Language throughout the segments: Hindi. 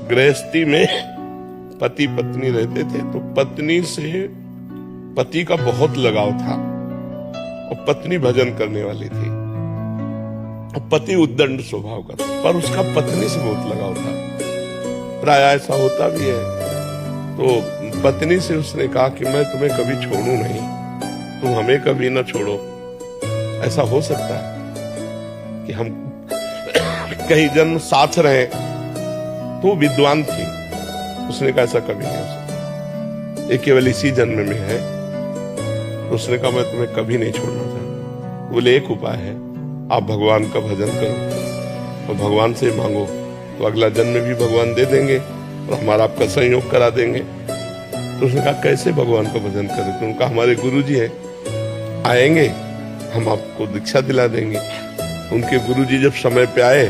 गृहस्थी में पति पत्नी रहते थे, तो पत्नी से पति का बहुत लगाव था और पत्नी भजन करने वाली थी। पति उद्दंड स्वभाव का था, पर उसका पत्नी से बहुत लगाव था। प्राय ऐसा होता भी है। तो पत्नी से उसने कहा कि मैं तुम्हें कभी छोड़ूं नहीं, तुम हमें कभी न छोड़ो। ऐसा हो सकता है कि हम कई जन्म साथ रहे। तो विद्वान थी, उसने कहा ऐसा कभी नहीं हो सकता, ये केवल इसी जन्म में है। तो उसने कहा मैं तुम्हें कभी नहीं छोड़ना चाहता। बोले एक उपाय है, आप भगवान का भजन करो और भगवान से मांगो, तो अगला जन्म भी भगवान दे देंगे और हमारा आपका संयोग करा देंगे। तो उसने कहा कैसे भगवान का भजन करें? तो उनका हमारे गुरुजी है, आएंगे हम आपको दीक्षा दिला देंगे। उनके गुरुजी जब समय पे आए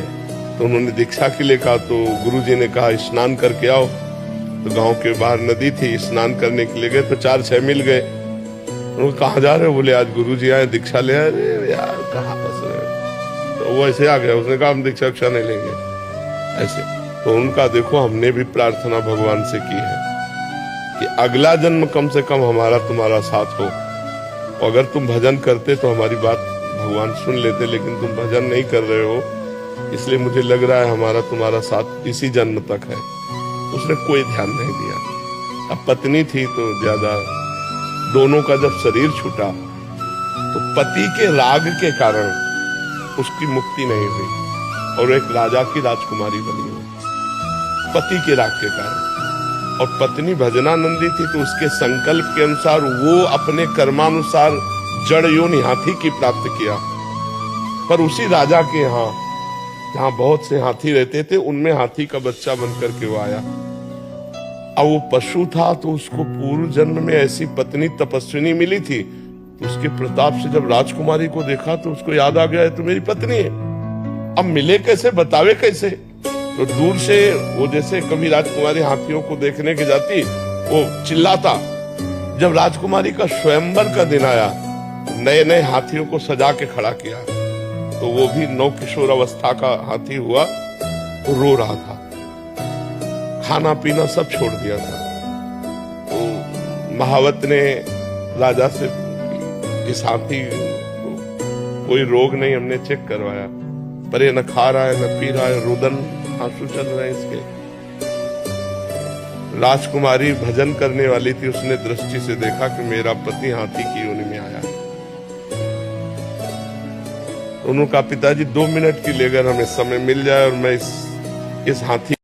तो उन्होंने दीक्षा के लिए कहा, तो गुरुजी ने कहा स्नान करके आओ। तो गांव के बाहर नदी थी, स्नान करने के लिए गए तो 4-6 मिल गए। उन्होंने कहा जा रहे हो? बोले आज गुरुजी आए, दीक्षा ले आए। अरे यार कहाँ फंस रहे? तो वो ऐसे आ गया, उसने कहा हम दीक्षा नहीं लेंगे ऐसे। तो उनका देखो हमने भी प्रार्थना भगवान से की है कि अगला जन्म कम से कम हमारा तुम्हारा साथ हो। और अगर तुम भजन करते तो हमारी बात भगवान सुन लेते, लेकिन तुम भजन नहीं कर रहे हो, इसलिए मुझे लग रहा है हमारा तुम्हारा साथ इसी जन्म तक है। उसने कोई ध्यान नहीं दिया। अब पत्नी थी तो ज्यादा, दोनों का जब शरीर छूटा तो पति के राग के कारण उसकी मुक्ति नहीं हुई और एक राजा की राजकुमारी बनी हुई, पति के राग के कारण। और पत्नी भजनानंदी थी, तो उसके संकल्प के अनुसार वो अपने कर्मानुसार जड़ योनि हाथी की प्राप्त किया। पर उसी राजा के यहाँ जहाँ बहुत से हाथी रहते थे, उनमें हाथी का बच्चा बनकर के वो आया। अब वो पशु था, तो उसको पूर्व जन्म में ऐसी पत्नी तपस्विनी मिली थी, तो उसके प्रताप से जब राजकुमारी को देखा तो उसको याद आ गया है तो मेरी पत्नी है। अब मिले कैसे, बतावे कैसे? तो दूर से वो जैसे कभी राजकुमारी हाथियों को देखने के जाती, वो चिल्लाता। जब राजकुमारी का स्वयंवर का दिन आया, नए नए हाथियों को सजा के खड़ा किया, तो वो भी नौ किशोर अवस्था का हाथी हुआ, तो रो रहा था, खाना पीना सब छोड़ दिया था। तो महावत ने राजा से, इस हाथी को कोई रोग नहीं, हमने चेक करवाया, पर ये न खा रहा है न पी रहा है, रुदन आंसू चल रहे हैं इसके। राजकुमारी भजन करने वाली थी, उसने दृष्टि से देखा कि मेरा पति हाथी की योनि में आया। उन्होंने कहा पिताजी 2 मिनट के लिए अगर हमें समय मिल जाए और मैं इस हाथी